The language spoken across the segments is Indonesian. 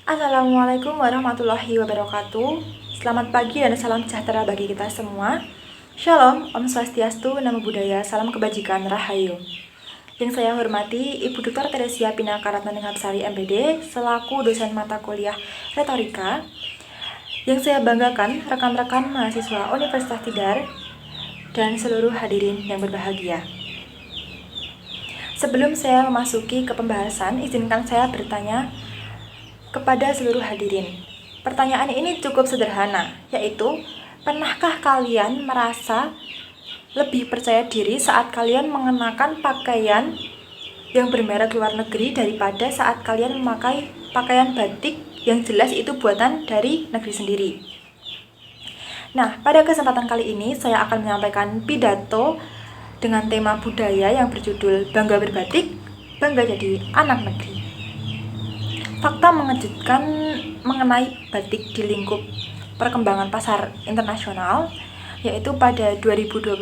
Assalamualaikum warahmatullahi wabarakatuh. Selamat pagi dan salam sejahtera bagi kita semua. Shalom, Om Swastiastu, Namo Buddhaya, salam kebajikan, Rahayu. Yang saya hormati Ibu Dr. Teresia Pinaka Ratnaningrat-Sari MPD selaku dosen mata kuliah Retorika. Yang saya banggakan rekan-rekan mahasiswa Universitas Tidar dan seluruh hadirin yang berbahagia. Sebelum saya memasuki ke pembahasan, izinkan saya bertanya kepada seluruh hadirin. Pertanyaan ini cukup sederhana, yaitu, pernahkah kalian merasa lebih percaya diri saat kalian mengenakan pakaian yang bermerek luar negeri daripada saat kalian memakai pakaian batik yang jelas itu buatan dari negeri sendiri? Nah, pada kesempatan kali ini saya akan menyampaikan pidato dengan tema budaya yang berjudul Bangga Berbatik, Bangga Jadi Anak Negeri. Fakta mengejutkan mengenai batik di lingkup perkembangan pasar internasional, yaitu pada 2025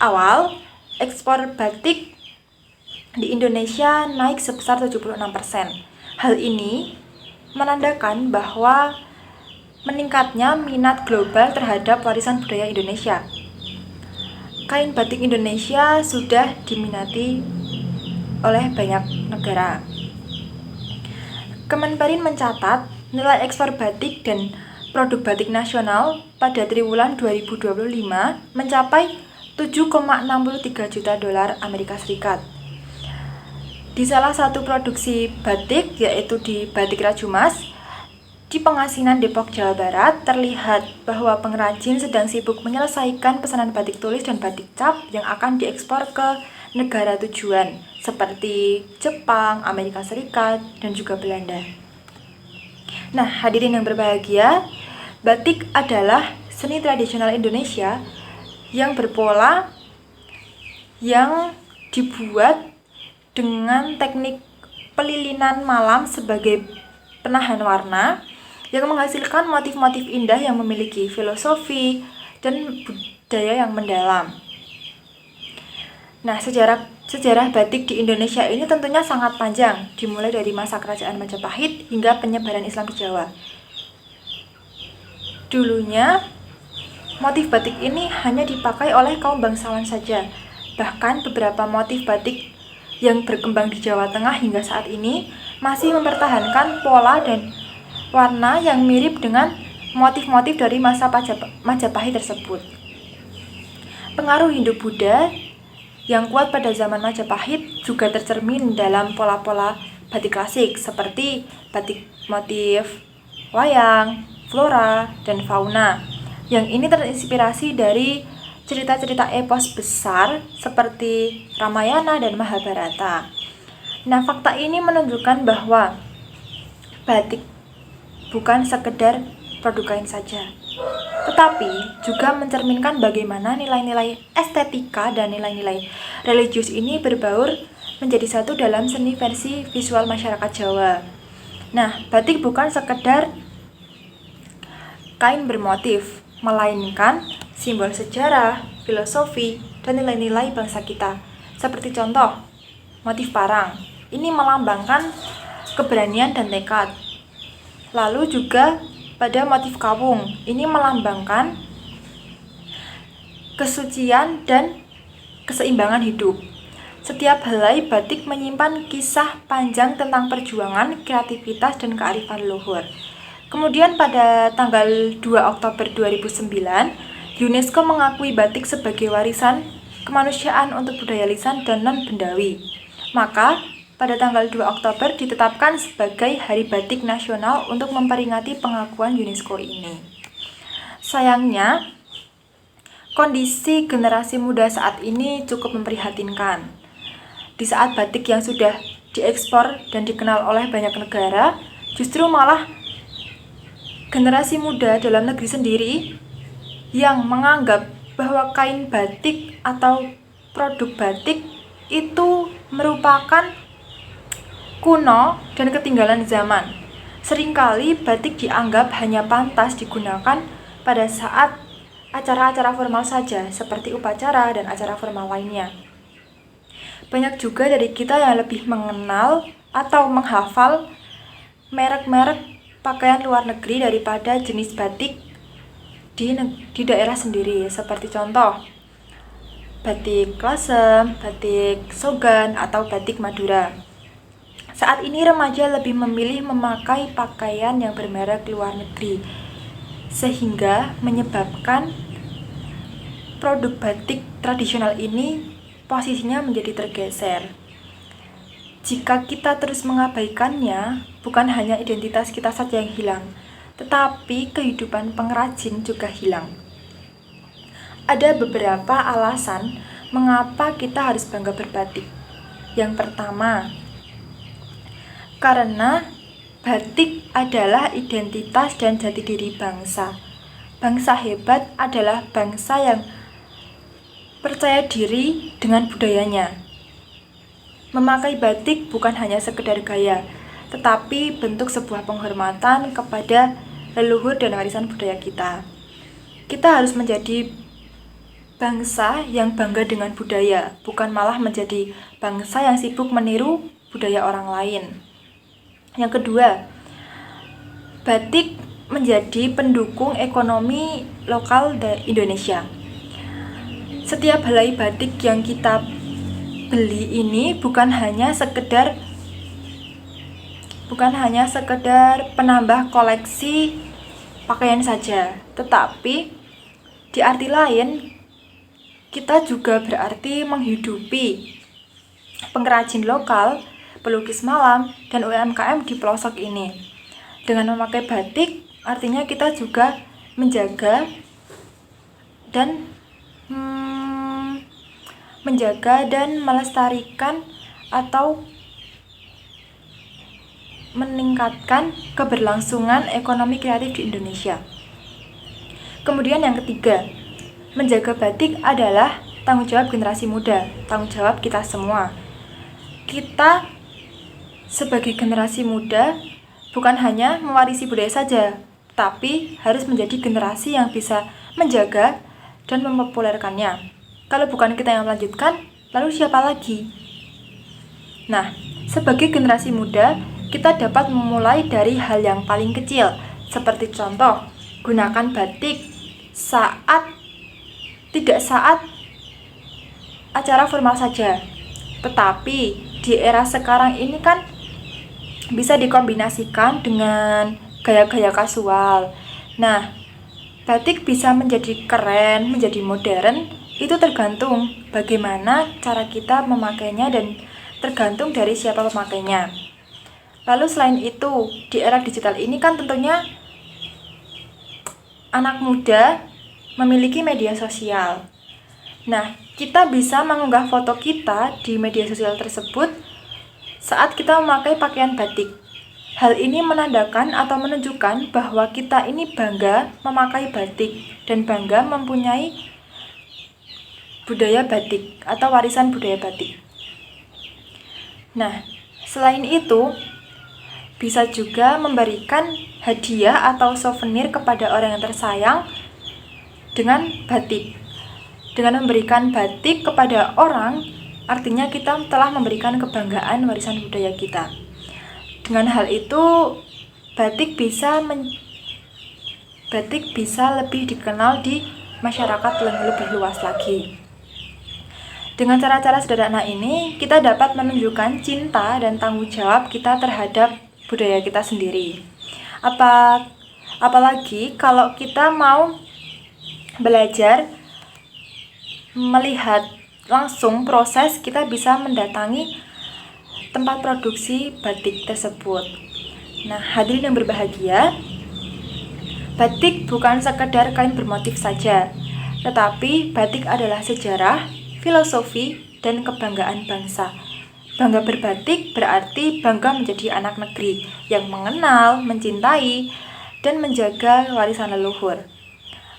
awal, ekspor batik di Indonesia naik sebesar 76%. Hal ini menandakan bahwa meningkatnya minat global terhadap warisan budaya Indonesia. Kain batik Indonesia sudah diminati oleh banyak negara. Kemenperin mencatat nilai ekspor batik dan produk batik nasional pada triwulan 2025 mencapai 7,63 juta dolar Amerika Serikat. Di salah satu produksi batik, yaitu di Batik Rajumas, di Pengasinan Depok, Jawa Barat, terlihat bahwa pengrajin sedang sibuk menyelesaikan pesanan batik tulis dan batik cap yang akan diekspor ke negara tujuan seperti Jepang, Amerika Serikat, dan juga Belanda. Nah, hadirin yang berbahagia, batik adalah seni tradisional Indonesia yang berpola, yang dibuat dengan teknik pelilinan malam sebagai penahan warna, yang menghasilkan motif-motif indah yang memiliki filosofi dan budaya yang mendalam. Nah, sejarah batik di Indonesia ini tentunya sangat panjang, dimulai dari masa kerajaan Majapahit hingga penyebaran Islam di Jawa. Dulunya, motif batik ini hanya dipakai oleh kaum bangsawan saja. Bahkan beberapa motif batik yang berkembang di Jawa Tengah hingga saat ini masih mempertahankan pola dan warna yang mirip dengan motif-motif dari masa Majapahit tersebut. Pengaruh Hindu-Buddha yang kuat pada zaman Majapahit juga tercermin dalam pola-pola batik klasik seperti batik motif wayang, flora, dan fauna. Yang ini terinspirasi dari cerita-cerita epos besar seperti Ramayana dan Mahabharata. Nah, fakta ini menunjukkan bahwa batik bukan sekedar produk kain saja, tetapi juga mencerminkan bagaimana nilai-nilai estetika dan nilai-nilai religius ini berbaur menjadi satu dalam seni versi visual masyarakat Jawa. Nah, batik bukan sekedar kain bermotif, melainkan simbol sejarah, filosofi, dan nilai-nilai bangsa kita. Seperti contoh, motif parang. Ini melambangkan keberanian dan tekad. Lalu juga pada motif kawung, ini melambangkan kesucian dan keseimbangan hidup. Setiap helai batik menyimpan kisah panjang tentang perjuangan, kreativitas, dan kearifan luhur. Kemudian pada tanggal 2 Oktober 2009, UNESCO mengakui batik sebagai warisan kemanusiaan untuk budaya lisan dan non-bendawi. Maka, pada tanggal 2 Oktober ditetapkan sebagai Hari Batik Nasional untuk memperingati pengakuan UNESCO ini. Sayangnya, kondisi generasi muda saat ini cukup memprihatinkan. Di saat batik yang sudah diekspor dan dikenal oleh banyak negara, justru malah generasi muda dalam negeri sendiri yang menganggap bahwa kain batik atau produk batik itu merupakan kuno dan ketinggalan zaman. Seringkali batik dianggap hanya pantas digunakan pada saat acara-acara formal saja, seperti upacara dan acara formal lainnya. Banyak juga dari kita yang lebih mengenal atau menghafal merek-merek pakaian luar negeri daripada jenis batik di daerah sendiri. Seperti contoh, batik Lasem, batik Sogan, atau batik Madura. Saat ini remaja lebih memilih memakai pakaian yang bermerek luar negeri, sehingga menyebabkan produk batik tradisional ini posisinya menjadi tergeser. Jika kita terus mengabaikannya, bukan hanya identitas kita saja yang hilang, tetapi kehidupan pengrajin juga hilang. Ada beberapa alasan mengapa kita harus bangga berbatik. Yang pertama, karena batik adalah identitas dan jati diri bangsa. Bangsa hebat adalah bangsa yang percaya diri dengan budayanya. Memakai batik bukan hanya sekedar gaya, tetapi bentuk sebuah penghormatan kepada leluhur dan warisan budaya kita. Kita harus menjadi bangsa yang bangga dengan budaya, bukan malah menjadi bangsa yang sibuk meniru budaya orang lain. Yang kedua, batik menjadi pendukung ekonomi lokal Indonesia. Setiap helai batik yang kita beli ini bukan hanya sekedar penambah koleksi pakaian saja, tetapi di arti lain kita juga berarti menghidupi pengrajin lokal, pelukis malam, dan UMKM di pelosok ini. Dengan memakai batik, artinya kita juga menjaga dan melestarikan atau meningkatkan keberlangsungan ekonomi kreatif di Indonesia. Kemudian yang ketiga, menjaga batik adalah tanggung jawab generasi muda, tanggung jawab kita semua. Kita sebagai generasi muda bukan hanya mewarisi budaya saja, tapi harus menjadi generasi yang bisa menjaga dan mempopulerkannya. Kalau bukan kita yang melanjutkan, lalu siapa lagi? Nah, sebagai generasi muda, kita dapat memulai dari hal yang paling kecil, seperti contoh, gunakan batik tidak saat acara formal saja, tetapi di era sekarang ini kan bisa dikombinasikan dengan gaya-gaya kasual. Nah, batik bisa menjadi keren, menjadi modern, itu tergantung bagaimana cara kita memakainya dan tergantung dari siapa pemakainya. Lalu selain itu, di era digital ini kan tentunya anak muda memiliki media sosial. Nah, kita bisa mengunggah foto kita di media sosial tersebut saat kita memakai pakaian batik. Hal ini menandakan atau menunjukkan bahwa kita ini bangga memakai batik dan bangga mempunyai budaya batik atau warisan budaya batik. Nah, selain itu, bisa juga memberikan hadiah atau souvenir kepada orang yang tersayang dengan batik. Dengan memberikan batik kepada orang, artinya kita telah memberikan kebanggaan warisan budaya kita. Dengan hal itu, batik bisa lebih dikenal di masyarakat yang lebih luas lagi. Dengan cara-cara sederhana ini, kita dapat menunjukkan cinta dan tanggung jawab kita terhadap budaya kita sendiri. Apalagi kalau kita mau belajar melihat langsung proses, kita bisa mendatangi tempat produksi batik tersebut. Nah, hadirin yang berbahagia, batik bukan sekedar kain bermotif saja, tetapi batik adalah sejarah, filosofi, dan kebanggaan bangsa. Bangga berbatik berarti bangga menjadi anak negeri yang mengenal, mencintai, dan menjaga warisan leluhur.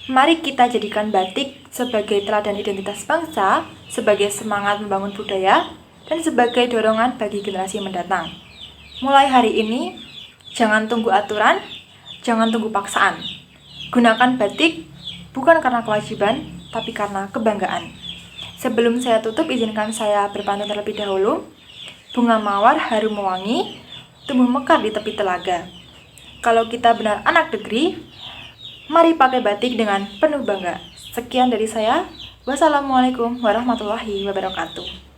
Mari kita jadikan batik sebagai teladan identitas bangsa, sebagai semangat membangun budaya, dan sebagai dorongan bagi generasi mendatang. Mulai hari ini, jangan tunggu aturan, jangan tunggu paksaan. Gunakan batik bukan karena kewajiban, tapi karena kebanggaan. Sebelum saya tutup, izinkan saya berpantun terlebih dahulu. Bunga mawar harum mewangi, tumbuh mekar di tepi telaga. Kalau kita benar anak negeri, mari pakai batik dengan penuh bangga. Sekian dari saya. Wassalamualaikum warahmatullahi wabarakatuh.